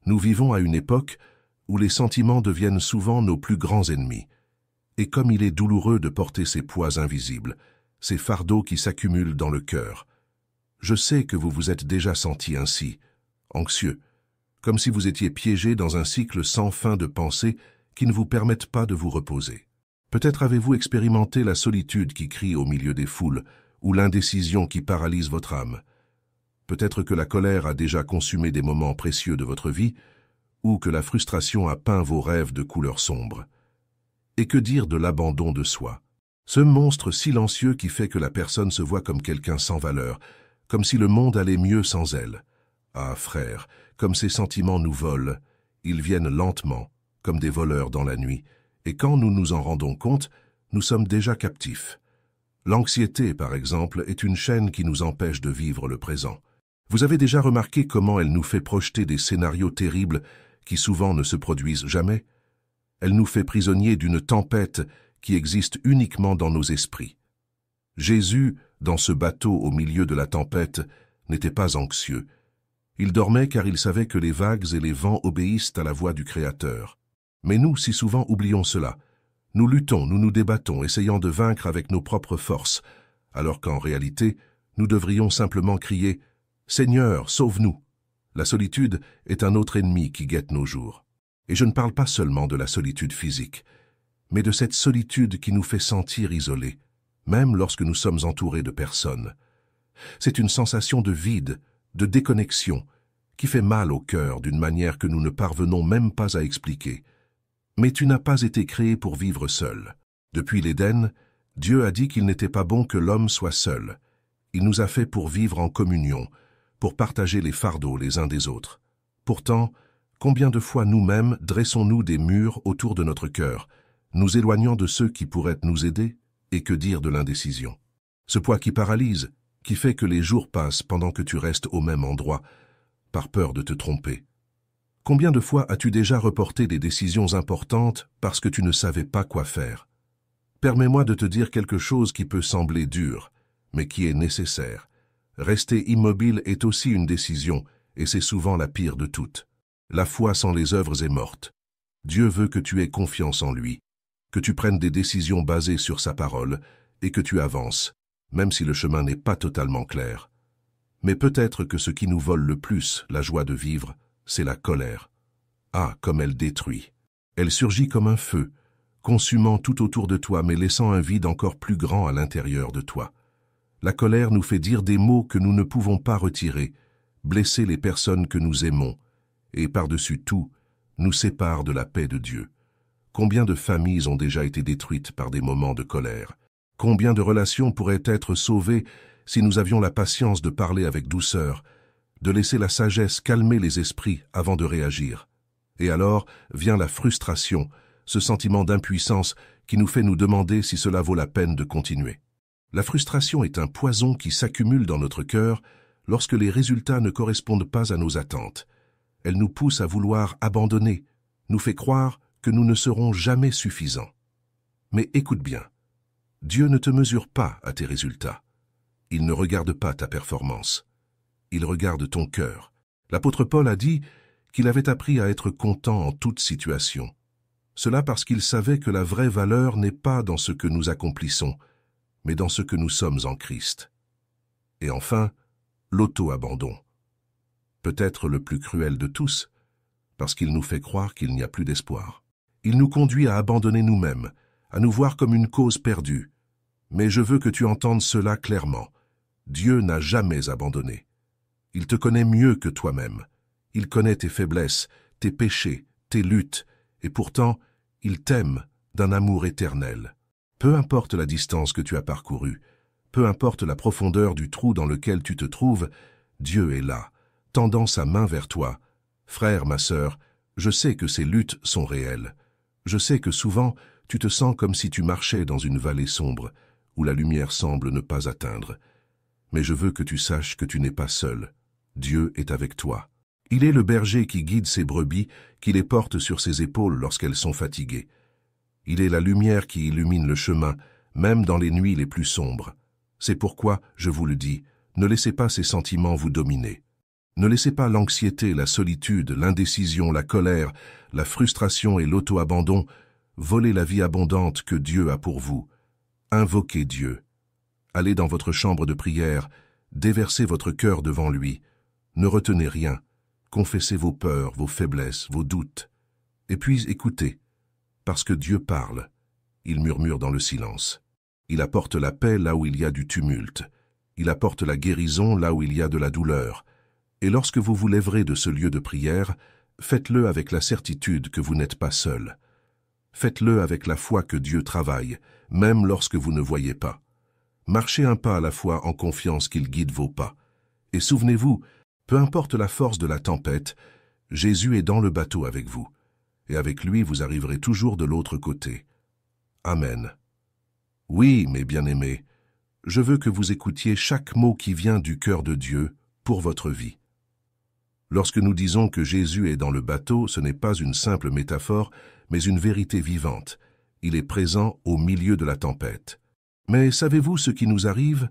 Nous vivons à une époque où les sentiments deviennent souvent nos plus grands ennemis. Et comme il est douloureux de porter ces poids invisibles, ces fardeaux qui s'accumulent dans le cœur. Je sais que vous vous êtes déjà senti ainsi, anxieux, comme si vous étiez piégé dans un cycle sans fin de pensées qui ne vous permettent pas de vous reposer. Peut-être avez-vous expérimenté la solitude qui crie au milieu des foules, ou l'indécision qui paralyse votre âme. Peut-être que la colère a déjà consumé des moments précieux de votre vie, ou que la frustration a peint vos rêves de couleurs sombres. Et que dire de l'abandon de soi? Ce monstre silencieux qui fait que la personne se voit comme quelqu'un sans valeur, comme si le monde allait mieux sans elle. Ah, frère, comme ces sentiments nous volent, ils viennent lentement, comme des voleurs dans la nuit, et quand nous nous en rendons compte, nous sommes déjà captifs. L'anxiété, par exemple, est une chaîne qui nous empêche de vivre le présent. Vous avez déjà remarqué comment elle nous fait projeter des scénarios terribles qui souvent ne se produisent jamais? Elle nous fait prisonniers d'une tempête qui existe uniquement dans nos esprits. Jésus, dans ce bateau au milieu de la tempête, n'était pas anxieux. Il dormait car il savait que les vagues et les vents obéissent à la voix du Créateur. Mais nous, si souvent, oublions cela. Nous luttons, nous nous débattons, essayant de vaincre avec nos propres forces, alors qu'en réalité, nous devrions simplement crier « Seigneur, sauve-nous !» La solitude est un autre ennemi qui guette nos jours. Et je ne parle pas seulement de la solitude physique, mais de cette solitude qui nous fait sentir isolés, même lorsque nous sommes entourés de personnes. C'est une sensation de vide, de déconnexion, qui fait mal au cœur d'une manière que nous ne parvenons même pas à expliquer. Mais tu n'as pas été créé pour vivre seul. Depuis l'Éden, Dieu a dit qu'il n'était pas bon que l'homme soit seul. Il nous a fait pour vivre en communion, pour partager les fardeaux les uns des autres. Pourtant, combien de fois nous-mêmes dressons-nous des murs autour de notre cœur, nous éloignant de ceux qui pourraient nous aider, et que dire de l'indécision? Ce poids qui paralyse, qui fait que les jours passent pendant que tu restes au même endroit, par peur de te tromper. Combien de fois as-tu déjà reporté des décisions importantes parce que tu ne savais pas quoi faire? Permets-moi de te dire quelque chose qui peut sembler dur, mais qui est nécessaire. Rester immobile est aussi une décision, et c'est souvent la pire de toutes. La foi sans les œuvres est morte. Dieu veut que tu aies confiance en lui, que tu prennes des décisions basées sur sa parole, et que tu avances, même si le chemin n'est pas totalement clair. Mais peut-être que ce qui nous vole le plus la joie de vivre, c'est la colère. Ah, comme elle détruit. Elle surgit comme un feu, consumant tout autour de toi, mais laissant un vide encore plus grand à l'intérieur de toi. La colère nous fait dire des mots que nous ne pouvons pas retirer, blesser les personnes que nous aimons, et par-dessus tout, nous sépare de la paix de Dieu. Combien de familles ont déjà été détruites par des moments de colère? Combien de relations pourraient être sauvées si nous avions la patience de parler avec douceur, de laisser la sagesse calmer les esprits avant de réagir? Et alors vient la frustration, ce sentiment d'impuissance qui nous fait nous demander si cela vaut la peine de continuer. La frustration est un poison qui s'accumule dans notre cœur lorsque les résultats ne correspondent pas à nos attentes. Elle nous pousse à vouloir abandonner, nous fait croire que nous ne serons jamais suffisants. Mais écoute bien, Dieu ne te mesure pas à tes résultats. Il ne regarde pas ta performance. Il regarde ton cœur. L'apôtre Paul a dit qu'il avait appris à être content en toute situation. Cela parce qu'il savait que la vraie valeur n'est pas dans ce que nous accomplissons, mais dans ce que nous sommes en Christ. Et enfin, l'auto-abandon. Peut-être le plus cruel de tous, parce qu'il nous fait croire qu'il n'y a plus d'espoir. Il nous conduit à abandonner nous-mêmes, à nous voir comme une cause perdue. Mais je veux que tu entendes cela clairement. Dieu n'a jamais abandonné. Il te connaît mieux que toi-même. Il connaît tes faiblesses, tes péchés, tes luttes, et pourtant, il t'aime d'un amour éternel. Peu importe la distance que tu as parcourue, peu importe la profondeur du trou dans lequel tu te trouves, Dieu est là, tendant sa main vers toi. Frère, ma sœur, je sais que ces luttes sont réelles. Je sais que souvent, tu te sens comme si tu marchais dans une vallée sombre, où la lumière semble ne pas atteindre. Mais je veux que tu saches que tu n'es pas seul. Dieu est avec toi. Il est le berger qui guide ses brebis, qui les porte sur ses épaules lorsqu'elles sont fatiguées. Il est la lumière qui illumine le chemin, même dans les nuits les plus sombres. C'est pourquoi, je vous le dis, ne laissez pas ces sentiments vous dominer. Ne laissez pas l'anxiété, la solitude, l'indécision, la colère, la frustration et l'auto-abandon voler la vie abondante que Dieu a pour vous. Invoquez Dieu. Allez dans votre chambre de prière, déversez votre cœur devant lui. Ne retenez rien. Confessez vos peurs, vos faiblesses, vos doutes. Et puis écoutez, parce que Dieu parle. Il murmure dans le silence. Il apporte la paix là où il y a du tumulte. Il apporte la guérison là où il y a de la douleur. Et lorsque vous vous lèverez de ce lieu de prière, faites-le avec la certitude que vous n'êtes pas seul. Faites-le avec la foi que Dieu travaille, même lorsque vous ne voyez pas. Marchez un pas à la fois en confiance qu'il guide vos pas. Et souvenez-vous, peu importe la force de la tempête, Jésus est dans le bateau avec vous. Et avec lui, vous arriverez toujours de l'autre côté. Amen. Oui, mes bien-aimés, je veux que vous écoutiez chaque mot qui vient du cœur de Dieu pour votre vie. Lorsque nous disons que Jésus est dans le bateau, ce n'est pas une simple métaphore, mais une vérité vivante. Il est présent au milieu de la tempête. Mais savez-vous ce qui nous arrive?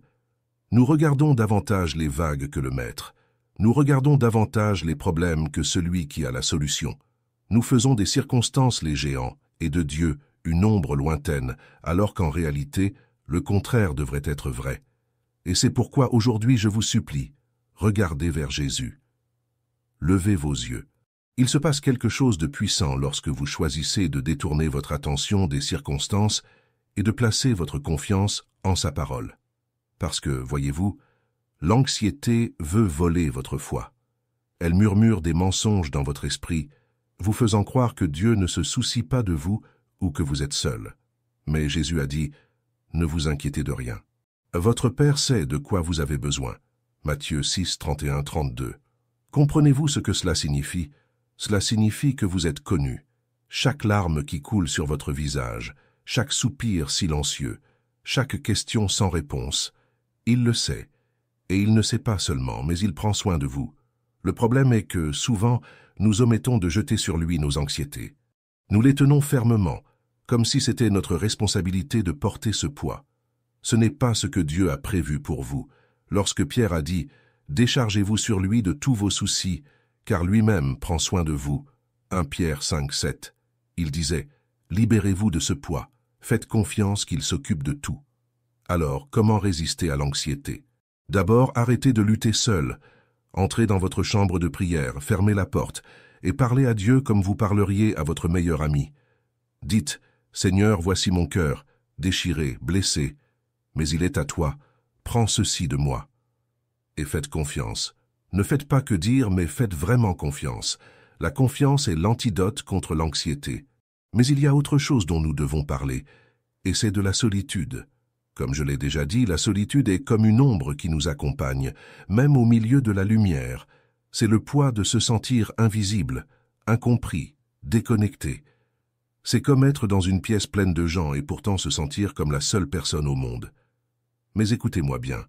Nous regardons davantage les vagues que le Maître. Nous regardons davantage les problèmes que celui qui a la solution. Nous faisons des circonstances les géants et de Dieu une ombre lointaine, alors qu'en réalité, le contraire devrait être vrai. Et c'est pourquoi aujourd'hui je vous supplie, regardez vers Jésus. Levez vos yeux. Il se passe quelque chose de puissant lorsque vous choisissez de détourner votre attention des circonstances et de placer votre confiance en sa parole. Parce que, voyez-vous, l'anxiété veut voler votre foi. Elle murmure des mensonges dans votre esprit, vous faisant croire que Dieu ne se soucie pas de vous ou que vous êtes seul. Mais Jésus a dit, ne vous inquiétez de rien. Votre Père sait de quoi vous avez besoin. Matthieu 6, 31-32. Comprenez-vous ce que cela signifie? Cela signifie que vous êtes connu. Chaque larme qui coule sur votre visage, chaque soupir silencieux, chaque question sans réponse, il le sait. Et il ne sait pas seulement, mais il prend soin de vous. Le problème est que, souvent, nous omettons de jeter sur lui nos anxiétés. Nous les tenons fermement, comme si c'était notre responsabilité de porter ce poids. Ce n'est pas ce que Dieu a prévu pour vous. Lorsque Pierre a dit « Déchargez-vous sur lui de tous vos soucis, car lui-même prend soin de vous » 1 Pierre 5, 7. Il disait « Libérez-vous de ce poids, faites confiance qu'il s'occupe de tout. » Alors, comment résister à l'anxiété? D'abord, arrêtez de lutter seul. Entrez dans votre chambre de prière, fermez la porte et parlez à Dieu comme vous parleriez à votre meilleur ami. Dites « Seigneur, voici mon cœur, déchiré, blessé, mais il est à toi, prends ceci de moi. » Et faites confiance. Ne faites pas que dire, mais faites vraiment confiance. La confiance est l'antidote contre l'anxiété. Mais il y a autre chose dont nous devons parler, et c'est de la solitude. Comme je l'ai déjà dit, la solitude est comme une ombre qui nous accompagne, même au milieu de la lumière. C'est le poids de se sentir invisible, incompris, déconnecté. C'est comme être dans une pièce pleine de gens et pourtant se sentir comme la seule personne au monde. Mais écoutez-moi bien,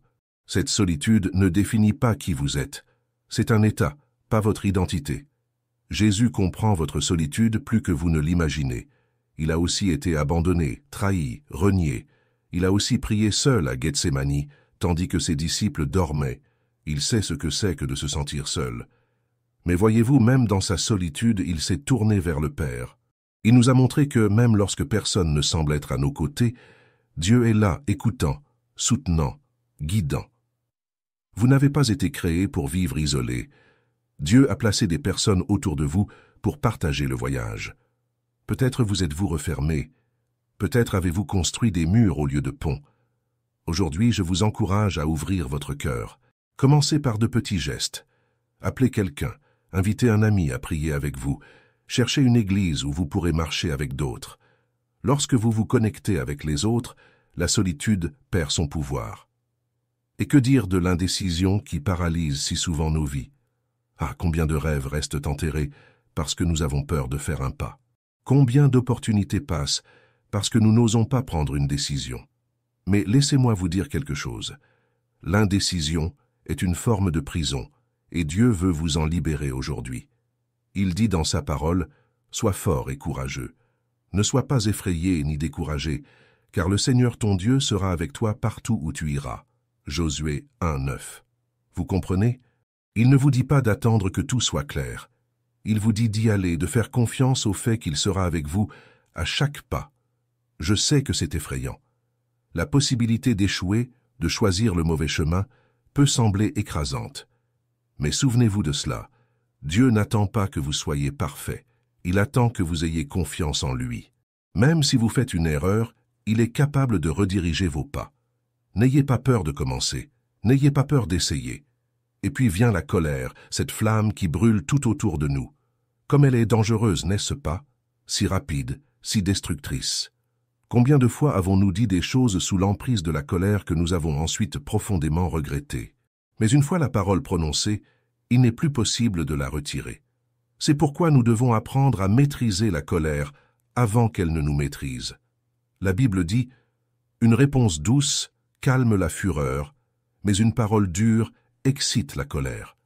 cette solitude ne définit pas qui vous êtes. C'est un état, pas votre identité. Jésus comprend votre solitude plus que vous ne l'imaginez. Il a aussi été abandonné, trahi, renié. Il a aussi prié seul à Gethsémani, tandis que ses disciples dormaient. Il sait ce que c'est que de se sentir seul. Mais voyez-vous, même dans sa solitude, il s'est tourné vers le Père. Il nous a montré que, même lorsque personne ne semble être à nos côtés, Dieu est là, écoutant, soutenant, guidant. Vous n'avez pas été créé pour vivre isolé. Dieu a placé des personnes autour de vous pour partager le voyage. Peut-être vous êtes-vous refermé. Peut-être avez-vous construit des murs au lieu de ponts. Aujourd'hui, je vous encourage à ouvrir votre cœur. Commencez par de petits gestes. Appelez quelqu'un, invitez un ami à prier avec vous, cherchez une église où vous pourrez marcher avec d'autres. Lorsque vous vous connectez avec les autres, la solitude perd son pouvoir. Et que dire de l'indécision qui paralyse si souvent nos vies? Ah, combien de rêves restent enterrés parce que nous avons peur de faire un pas. Combien d'opportunités passent parce que nous n'osons pas prendre une décision. Mais laissez-moi vous dire quelque chose. L'indécision est une forme de prison, et Dieu veut vous en libérer aujourd'hui. Il dit dans sa parole, « Sois fort et courageux. Ne sois pas effrayé ni découragé, car le Seigneur ton Dieu sera avec toi partout où tu iras. » Josué 1, 9. Vous comprenez? Il ne vous dit pas d'attendre que tout soit clair. Il vous dit d'y aller, de faire confiance au fait qu'il sera avec vous à chaque pas. Je sais que c'est effrayant. La possibilité d'échouer, de choisir le mauvais chemin, peut sembler écrasante. Mais souvenez-vous de cela. Dieu n'attend pas que vous soyez parfait. Il attend que vous ayez confiance en lui. Même si vous faites une erreur, il est capable de rediriger vos pas. N'ayez pas peur de commencer. N'ayez pas peur d'essayer. Et puis vient la colère, cette flamme qui brûle tout autour de nous. Comme elle est dangereuse, n'est-ce pas? Si rapide, si destructrice. Combien de fois avons-nous dit des choses sous l'emprise de la colère que nous avons ensuite profondément regrettées? Mais une fois la parole prononcée, il n'est plus possible de la retirer. C'est pourquoi nous devons apprendre à maîtriser la colère avant qu'elle ne nous maîtrise. La Bible dit « Une réponse douce calme la fureur, mais une parole dure excite la colère. »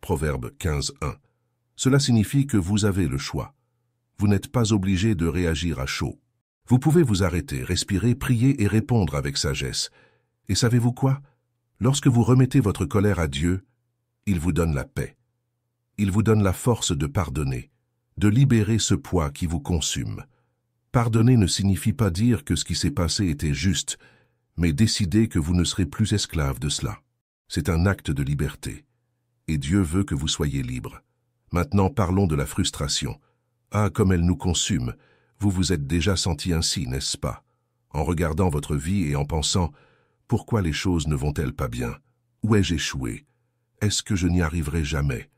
Proverbe 15:1. Cela signifie que vous avez le choix. Vous n'êtes pas obligé de réagir à chaud. Vous pouvez vous arrêter, respirer, prier et répondre avec sagesse. Et savez-vous quoi? Lorsque vous remettez votre colère à Dieu, il vous donne la paix. Il vous donne la force de pardonner, de libérer ce poids qui vous consume. Pardonner ne signifie pas dire que ce qui s'est passé était juste, mais décider que vous ne serez plus esclave de cela. C'est un acte de liberté. Et Dieu veut que vous soyez libre. Maintenant parlons de la frustration. Ah, comme elle nous consume. Vous vous êtes déjà senti ainsi, n'est-ce pas? En regardant votre vie et en pensant « Pourquoi les choses ne vont-elles pas bien? Où ai-je échoué? Est-ce que je n'y arriverai jamais ?»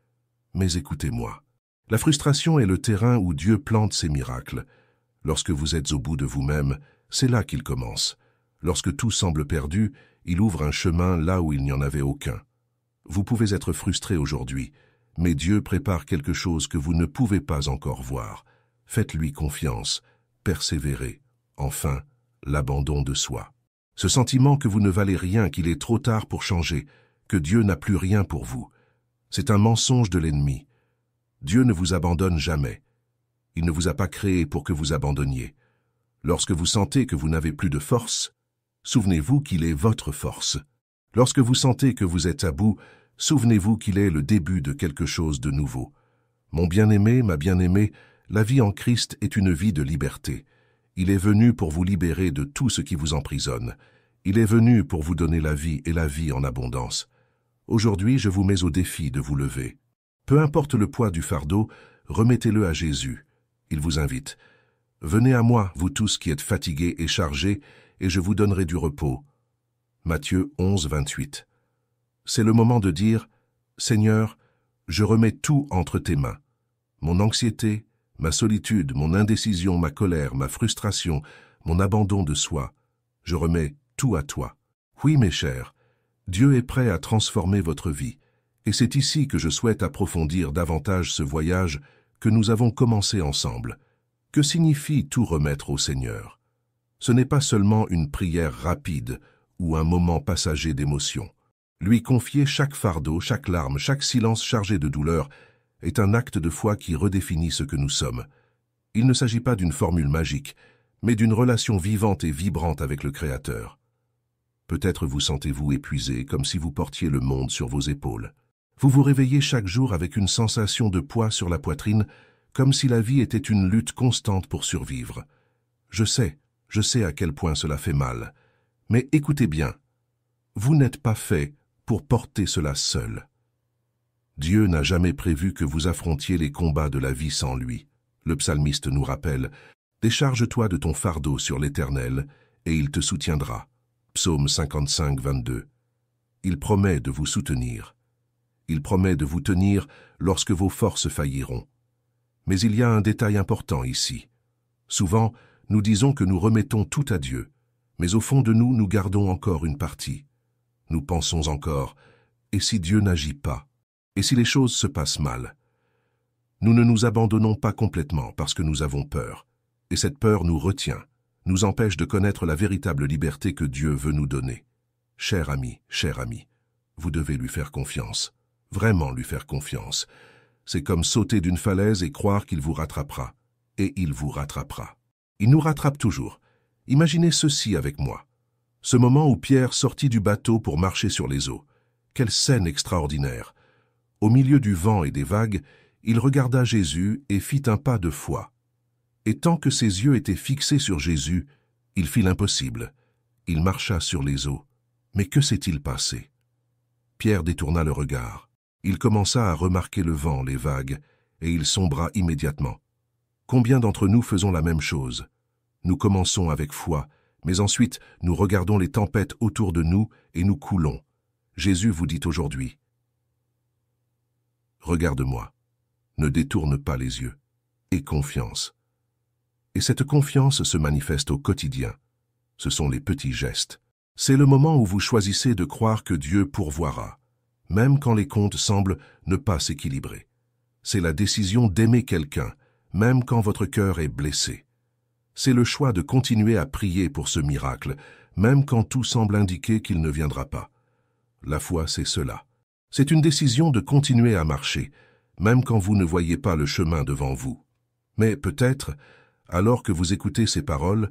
Mais écoutez-moi. La frustration est le terrain où Dieu plante ses miracles. Lorsque vous êtes au bout de vous-même, c'est là qu'il commence. Lorsque tout semble perdu, il ouvre un chemin là où il n'y en avait aucun. Vous pouvez être frustré aujourd'hui, mais Dieu prépare quelque chose que vous ne pouvez pas encore voir. Faites-lui confiance, persévérez. Enfin, l'abandon de soi. Ce sentiment que vous ne valez rien, qu'il est trop tard pour changer, que Dieu n'a plus rien pour vous. C'est un mensonge de l'ennemi. Dieu ne vous abandonne jamais. Il ne vous a pas créé pour que vous abandonniez. Lorsque vous sentez que vous n'avez plus de force, souvenez-vous qu'il est votre force. Lorsque vous sentez que vous êtes à bout, souvenez-vous qu'il est le début de quelque chose de nouveau. Mon bien-aimé, ma bien-aimée, la vie en Christ est une vie de liberté. Il est venu pour vous libérer de tout ce qui vous emprisonne. Il est venu pour vous donner la vie et la vie en abondance. Aujourd'hui, je vous mets au défi de vous lever. Peu importe le poids du fardeau, remettez-le à Jésus. Il vous invite. Venez à moi, vous tous qui êtes fatigués et chargés, et je vous donnerai du repos. Matthieu 11:28. C'est le moment de dire, Seigneur, je remets tout entre tes mains. Mon anxiété, ma solitude, mon indécision, ma colère, ma frustration, mon abandon de soi. Je remets tout à toi. Oui, mes chers, Dieu est prêt à transformer votre vie, et c'est ici que je souhaite approfondir davantage ce voyage que nous avons commencé ensemble. Que signifie tout remettre au Seigneur? Ce n'est pas seulement une prière rapide ou un moment passager d'émotion. Lui confier chaque fardeau, chaque larme, chaque silence chargé de douleur est un acte de foi qui redéfinit ce que nous sommes. Il ne s'agit pas d'une formule magique, mais d'une relation vivante et vibrante avec le Créateur. Peut-être vous sentez-vous épuisé, comme si vous portiez le monde sur vos épaules. Vous vous réveillez chaque jour avec une sensation de poids sur la poitrine, comme si la vie était une lutte constante pour survivre. Je sais à quel point cela fait mal. Mais écoutez bien, vous n'êtes pas fait pour porter cela seul. Dieu n'a jamais prévu que vous affrontiez les combats de la vie sans lui. Le psalmiste nous rappelle « Décharge-toi de ton fardeau sur l'Éternel, et il te soutiendra » Psaume 55:22. Il promet de vous soutenir. Il promet de vous tenir lorsque vos forces failliront. Mais il y a un détail important ici. Souvent, nous disons que nous remettons tout à Dieu, mais au fond de nous, nous gardons encore une partie. Nous pensons encore « Et si Dieu n'agit pas? Et si les choses se passent mal ?» Nous ne nous abandonnons pas complètement parce que nous avons peur. Et cette peur nous retient, nous empêche de connaître la véritable liberté que Dieu veut nous donner. Cher ami, vous devez lui faire confiance, vraiment lui faire confiance. C'est comme sauter d'une falaise et croire qu'il vous rattrapera. Et il vous rattrapera. Il nous rattrape toujours. Imaginez ceci avec moi. Ce moment où Pierre sortit du bateau pour marcher sur les eaux. Quelle scène extraordinaire! Au milieu du vent et des vagues, il regarda Jésus et fit un pas de foi. Et tant que ses yeux étaient fixés sur Jésus, il fit l'impossible. Il marcha sur les eaux. Mais que s'est-il passé? Pierre détourna le regard. Il commença à remarquer le vent, les vagues, et il sombra immédiatement. Combien d'entre nous faisons la même chose? Nous commençons avec foi, mais ensuite nous regardons les tempêtes autour de nous et nous coulons. Jésus vous dit aujourd'hui, « Regarde-moi, ne détourne pas les yeux, aie confiance. » Et cette confiance se manifeste au quotidien. Ce sont les petits gestes. C'est le moment où vous choisissez de croire que Dieu pourvoira, même quand les comptes semblent ne pas s'équilibrer. C'est la décision d'aimer quelqu'un, même quand votre cœur est blessé. C'est le choix de continuer à prier pour ce miracle, même quand tout semble indiquer qu'il ne viendra pas. La foi, c'est cela. C'est une décision de continuer à marcher, même quand vous ne voyez pas le chemin devant vous. Mais peut-être, alors que vous écoutez ces paroles,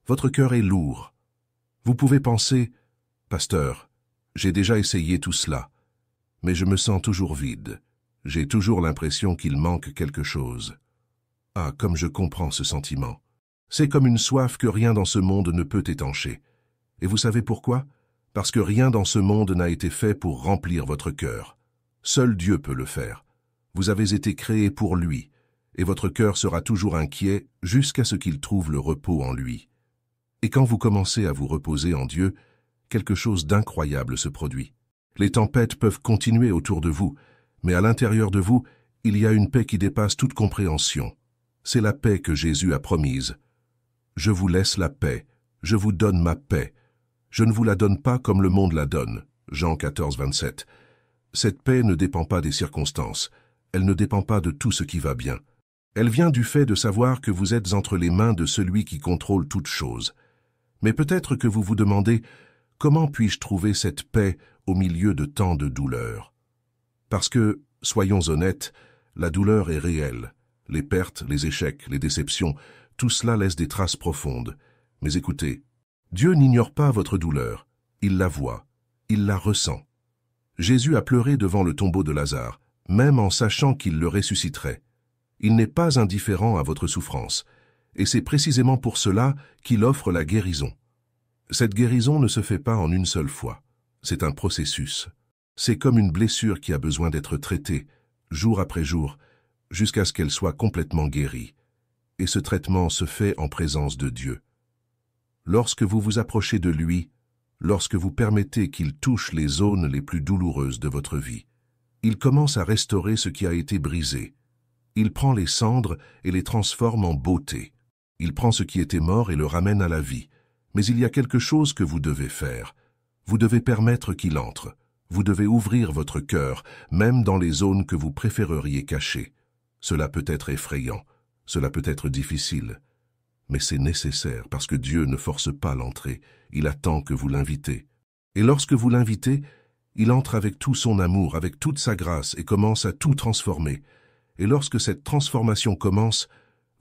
votre cœur est lourd. Vous pouvez penser, « Pasteur, j'ai déjà essayé tout cela, mais je me sens toujours vide. J'ai toujours l'impression qu'il manque quelque chose. » Ah, comme je comprends ce sentiment. C'est comme une soif que rien dans ce monde ne peut étancher. Et vous savez pourquoi? Parce que rien dans ce monde n'a été fait pour remplir votre cœur. Seul Dieu peut le faire. Vous avez été créé pour lui, et votre cœur sera toujours inquiet jusqu'à ce qu'il trouve le repos en lui. Et quand vous commencez à vous reposer en Dieu, quelque chose d'incroyable se produit. Les tempêtes peuvent continuer autour de vous, mais à l'intérieur de vous, il y a une paix qui dépasse toute compréhension. C'est la paix que Jésus a promise. « Je vous laisse la paix, je vous donne ma paix. Je ne vous la donne pas comme le monde la donne. » Jean 14, 27. Cette paix ne dépend pas des circonstances, elle ne dépend pas de tout ce qui va bien. Elle vient du fait de savoir que vous êtes entre les mains de celui qui contrôle toutes choses. Mais peut-être que vous vous demandez, comment puis-je trouver cette paix au milieu de tant de douleurs? Parce que, soyons honnêtes, la douleur est réelle. Les pertes, les échecs, les déceptions, tout cela laisse des traces profondes. Mais écoutez, Dieu n'ignore pas votre douleur. Il la voit, il la ressent. Jésus a pleuré devant le tombeau de Lazare, même en sachant qu'il le ressusciterait. Il n'est pas indifférent à votre souffrance, et c'est précisément pour cela qu'il offre la guérison. Cette guérison ne se fait pas en une seule fois. C'est un processus. C'est comme une blessure qui a besoin d'être traitée, jour après jour, jusqu'à ce qu'elle soit complètement guérie. Et ce traitement se fait en présence de Dieu. Lorsque vous vous approchez de lui, lorsque vous permettez qu'il touche les zones les plus douloureuses de votre vie, il commence à restaurer ce qui a été brisé. Il prend les cendres et les transforme en beauté. Il prend ce qui était mort et le ramène à la vie. Mais il y a quelque chose que vous devez faire. Vous devez permettre qu'il entre. Vous devez ouvrir votre cœur, même dans les zones que vous préféreriez cacher. Cela peut être effrayant, cela peut être difficile. Mais c'est nécessaire parce que Dieu ne force pas l'entrée. Il attend que vous l'invitez. Et lorsque vous l'invitez, il entre avec tout son amour, avec toute sa grâce et commence à tout transformer. Et lorsque cette transformation commence,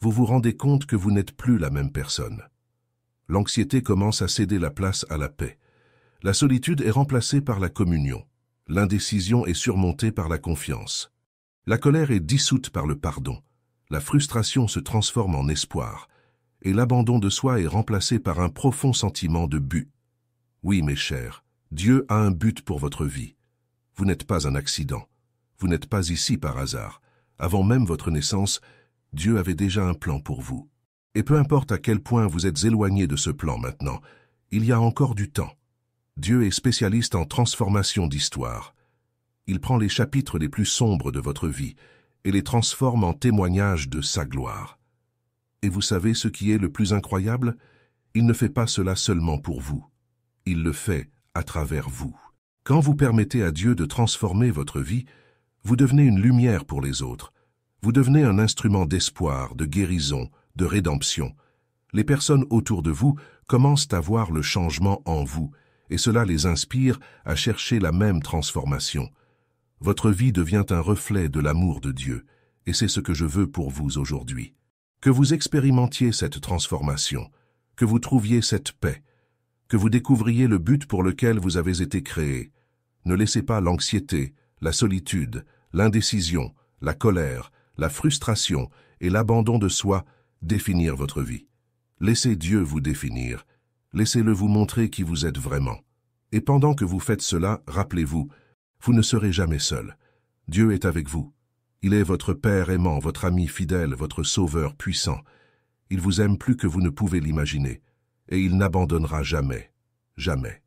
vous vous rendez compte que vous n'êtes plus la même personne. L'anxiété commence à céder la place à la paix. La solitude est remplacée par la communion. L'indécision est surmontée par la confiance. La colère est dissoute par le pardon. La frustration se transforme en espoir. Et l'abandon de soi est remplacé par un profond sentiment de but. Oui, mes chers, Dieu a un but pour votre vie. Vous n'êtes pas un accident. Vous n'êtes pas ici par hasard. Avant même votre naissance, Dieu avait déjà un plan pour vous. Et peu importe à quel point vous êtes éloigné de ce plan maintenant, il y a encore du temps. Dieu est spécialiste en transformation d'histoire. Il prend les chapitres les plus sombres de votre vie et les transforme en témoignages de sa gloire. Et vous savez ce qui est le plus incroyable? Il ne fait pas cela seulement pour vous. Il le fait à travers vous. Quand vous permettez à Dieu de transformer votre vie, vous devenez une lumière pour les autres. Vous devenez un instrument d'espoir, de guérison, de rédemption. Les personnes autour de vous commencent à voir le changement en vous, et cela les inspire à chercher la même transformation. Votre vie devient un reflet de l'amour de Dieu, et c'est ce que je veux pour vous aujourd'hui. Que vous expérimentiez cette transformation, que vous trouviez cette paix, que vous découvriez le but pour lequel vous avez été créé. Ne laissez pas l'anxiété, la solitude, l'indécision, la colère, la frustration et l'abandon de soi définir votre vie. Laissez Dieu vous définir. Laissez-le vous montrer qui vous êtes vraiment. Et pendant que vous faites cela, rappelez-vous, vous ne serez jamais seul. Dieu est avec vous. Il est votre Père aimant, votre ami fidèle, votre Sauveur puissant. Il vous aime plus que vous ne pouvez l'imaginer. Et il n'abandonnera jamais. Jamais.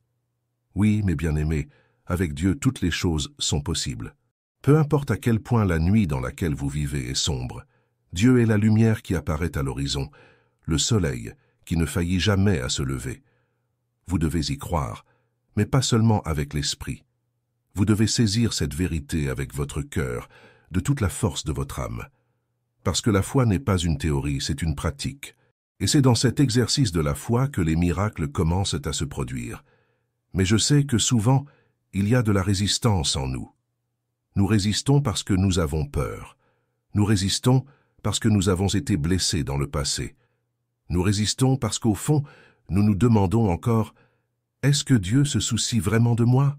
Oui, mes bien-aimés, avec Dieu, toutes les choses sont possibles. Peu importe à quel point la nuit dans laquelle vous vivez est sombre, Dieu est la lumière qui apparaît à l'horizon, le soleil qui ne faillit jamais à se lever. Vous devez y croire, mais pas seulement avec l'esprit. Vous devez saisir cette vérité avec votre cœur, de toute la force de votre âme. Parce que la foi n'est pas une théorie, c'est une pratique. Et c'est dans cet exercice de la foi que les miracles commencent à se produire. Mais je sais que souvent, il y a de la résistance en nous. Nous résistons parce que nous avons peur. Nous résistons parce que nous avons été blessés dans le passé. Nous résistons parce qu'au fond, nous nous demandons encore « Est-ce que Dieu se soucie vraiment de moi?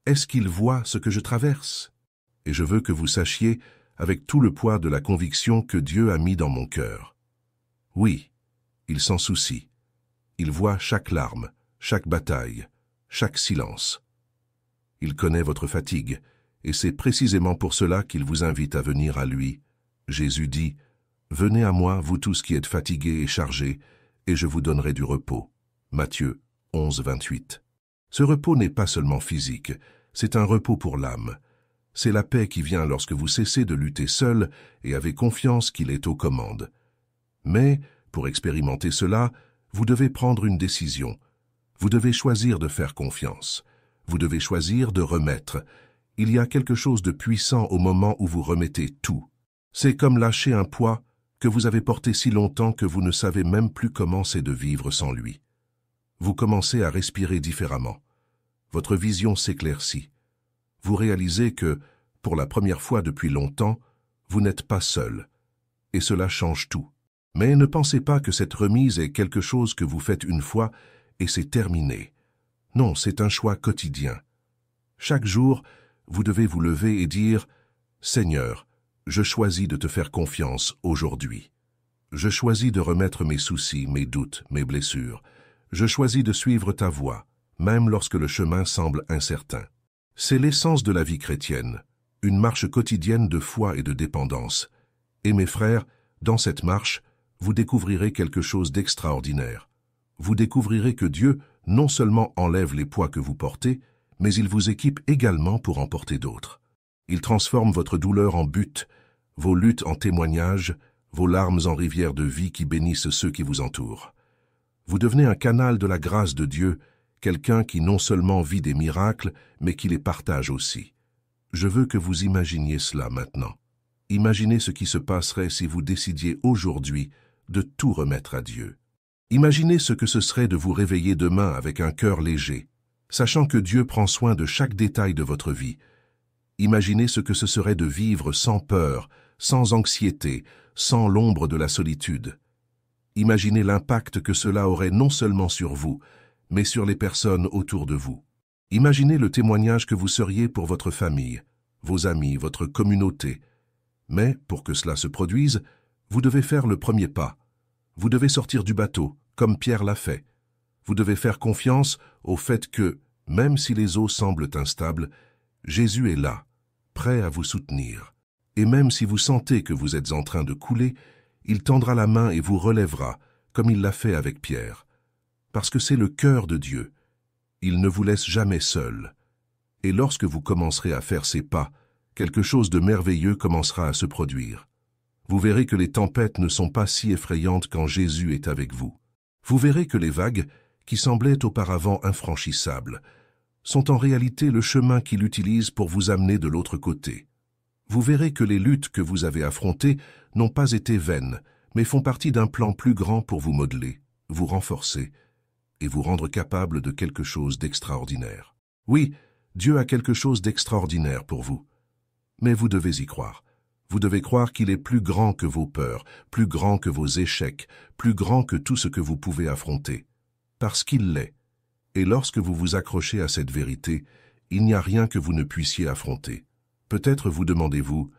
Est-ce qu'il voit ce que je traverse ?» Et je veux que vous sachiez, avec tout le poids de la conviction que Dieu a mis dans mon cœur. Oui, il s'en soucie. Il voit chaque larme, chaque bataille, chaque silence. Il connaît votre fatigue, et c'est précisément pour cela qu'il vous invite à venir à lui. Jésus dit « Venez à moi, vous tous qui êtes fatigués et chargés, et je vous donnerai du repos. » Matthieu 11, 28. Ce repos n'est pas seulement physique, c'est un repos pour l'âme. C'est la paix qui vient lorsque vous cessez de lutter seul et avez confiance qu'il est aux commandes. Mais, pour expérimenter cela, vous devez prendre une décision. Vous devez choisir de faire confiance. Vous devez choisir de remettre. Il y a quelque chose de puissant au moment où vous remettez tout. C'est comme lâcher un poids que vous avez porté si longtemps que vous ne savez même plus comment c'est de vivre sans lui. Vous commencez à respirer différemment. Votre vision s'éclaircit. Vous réalisez que, pour la première fois depuis longtemps, vous n'êtes pas seul. Et cela change tout. Mais ne pensez pas que cette remise est quelque chose que vous faites une fois et c'est terminé. Non, c'est un choix quotidien. Chaque jour, vous devez vous lever et dire « Seigneur, je choisis de te faire confiance aujourd'hui. Je choisis de remettre mes soucis, mes doutes, mes blessures. Je choisis de suivre ta voie, même lorsque le chemin semble incertain. » C'est l'essence de la vie chrétienne, une marche quotidienne de foi et de dépendance. Et mes frères, dans cette marche, vous découvrirez quelque chose d'extraordinaire. Vous découvrirez que Dieu non seulement enlève les poids que vous portez, mais il vous équipe également pour en porter d'autres. Il transforme votre douleur en but, vos luttes en témoignages, vos larmes en rivières de vie qui bénissent ceux qui vous entourent. Vous devenez un canal de la grâce de Dieu, quelqu'un qui non seulement vit des miracles, mais qui les partage aussi. Je veux que vous imaginiez cela maintenant. Imaginez ce qui se passerait si vous décidiez aujourd'hui de tout remettre à Dieu. Imaginez ce que ce serait de vous réveiller demain avec un cœur léger, sachant que Dieu prend soin de chaque détail de votre vie. Imaginez ce que ce serait de vivre sans peur, sans anxiété, sans l'ombre de la solitude. Imaginez l'impact que cela aurait non seulement sur vous, mais sur les personnes autour de vous. Imaginez le témoignage que vous seriez pour votre famille, vos amis, votre communauté. Mais, pour que cela se produise, vous devez faire le premier pas. Vous devez sortir du bateau, comme Pierre l'a fait. Vous devez faire confiance au fait que, même si les eaux semblent instables, Jésus est là, prêt à vous soutenir. Et même si vous sentez que vous êtes en train de couler, il tendra la main et vous relèvera, comme il l'a fait avec Pierre. Parce que c'est le cœur de Dieu. Il ne vous laisse jamais seul. Et lorsque vous commencerez à faire ces pas, quelque chose de merveilleux commencera à se produire. Vous verrez que les tempêtes ne sont pas si effrayantes quand Jésus est avec vous. Vous verrez que les vagues, qui semblaient auparavant infranchissables, sont en réalité le chemin qu'il utilise pour vous amener de l'autre côté. Vous verrez que les luttes que vous avez affrontées n'ont pas été vaines, mais font partie d'un plan plus grand pour vous modeler, vous renforcer et vous rendre capable de quelque chose d'extraordinaire. Oui, Dieu a quelque chose d'extraordinaire pour vous. Mais vous devez y croire. Vous devez croire qu'il est plus grand que vos peurs, plus grand que vos échecs, plus grand que tout ce que vous pouvez affronter. Parce qu'il l'est. Et lorsque vous vous accrochez à cette vérité, il n'y a rien que vous ne puissiez affronter. Peut-être vous demandez-vous,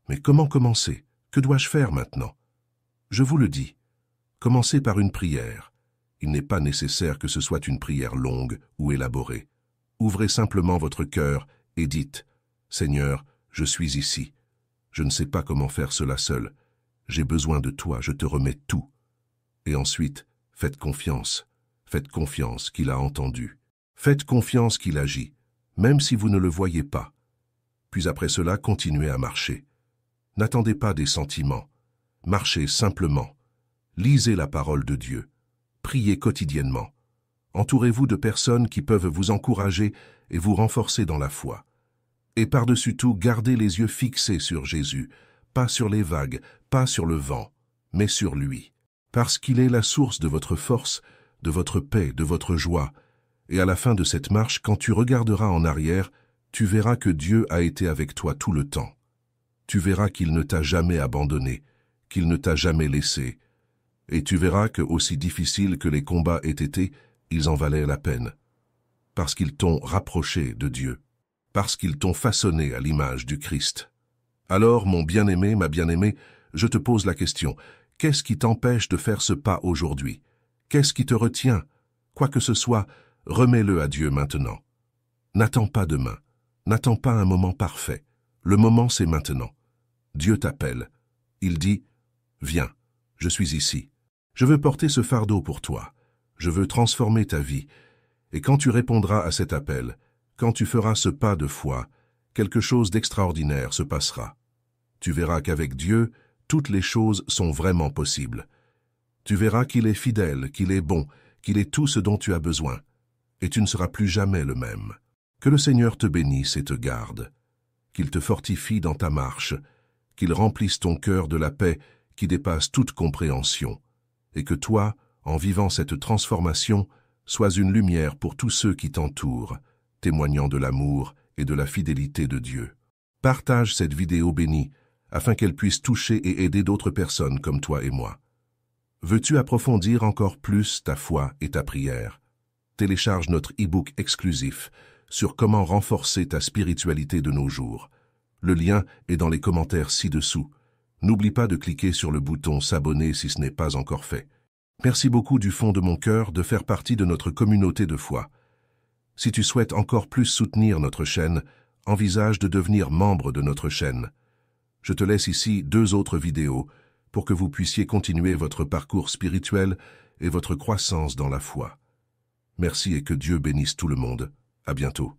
mais comment commencer? Que dois-je faire maintenant? Je vous le dis, commencez par une prière. Il n'est pas nécessaire que ce soit une prière longue ou élaborée. Ouvrez simplement votre cœur et dites, « Seigneur, je suis ici. Je ne sais pas comment faire cela seul. J'ai besoin de toi, je te remets tout. » Et ensuite, faites confiance qu'il a entendu. Faites confiance qu'il agit, même si vous ne le voyez pas. Puis après cela, continuez à marcher. N'attendez pas des sentiments. Marchez simplement. Lisez la parole de Dieu. Priez quotidiennement. Entourez-vous de personnes qui peuvent vous encourager et vous renforcer dans la foi. Et par-dessus tout, gardez les yeux fixés sur Jésus, pas sur les vagues, pas sur le vent, mais sur lui. Parce qu'il est la source de votre force, de votre paix, de votre joie. Et à la fin de cette marche, quand tu regarderas en arrière, tu verras que Dieu a été avec toi tout le temps. Tu verras qu'il ne t'a jamais abandonné, qu'il ne t'a jamais laissé. Et tu verras que, aussi difficiles que les combats aient été, ils en valaient la peine. Parce qu'ils t'ont rapproché de Dieu. Parce qu'ils t'ont façonné à l'image du Christ. Alors, mon bien-aimé, ma bien-aimée, je te pose la question, qu'est-ce qui t'empêche de faire ce pas aujourd'hui? Qu'est-ce qui te retient? Quoi que ce soit, remets-le à Dieu maintenant. N'attends pas demain, n'attends pas un moment parfait. Le moment, c'est maintenant. Dieu t'appelle. Il dit, « Viens, je suis ici. Je veux porter ce fardeau pour toi. Je veux transformer ta vie. » Et quand tu répondras à cet appel, quand tu feras ce pas de foi, quelque chose d'extraordinaire se passera. Tu verras qu'avec Dieu, toutes les choses sont vraiment possibles. Tu verras qu'il est fidèle, qu'il est bon, qu'il est tout ce dont tu as besoin. Et tu ne seras plus jamais le même. Que le Seigneur te bénisse et te garde. Qu'il te fortifie dans ta marche. Qu'il remplisse ton cœur de la paix qui dépasse toute compréhension. Et que toi, en vivant cette transformation, sois une lumière pour tous ceux qui t'entourent, témoignant de l'amour et de la fidélité de Dieu. Partage cette vidéo bénie, afin qu'elle puisse toucher et aider d'autres personnes comme toi et moi. Veux-tu approfondir encore plus ta foi et ta prière? Télécharge notre e-book exclusif sur comment renforcer ta spiritualité de nos jours. Le lien est dans les commentaires ci-dessous. N'oublie pas de cliquer sur le bouton s'abonner si ce n'est pas encore fait. Merci beaucoup du fond de mon cœur de faire partie de notre communauté de foi. Si tu souhaites encore plus soutenir notre chaîne, envisage de devenir membre de notre chaîne. Je te laisse ici 2 autres vidéos pour que vous puissiez continuer votre parcours spirituel et votre croissance dans la foi. Merci et que Dieu bénisse tout le monde. À bientôt.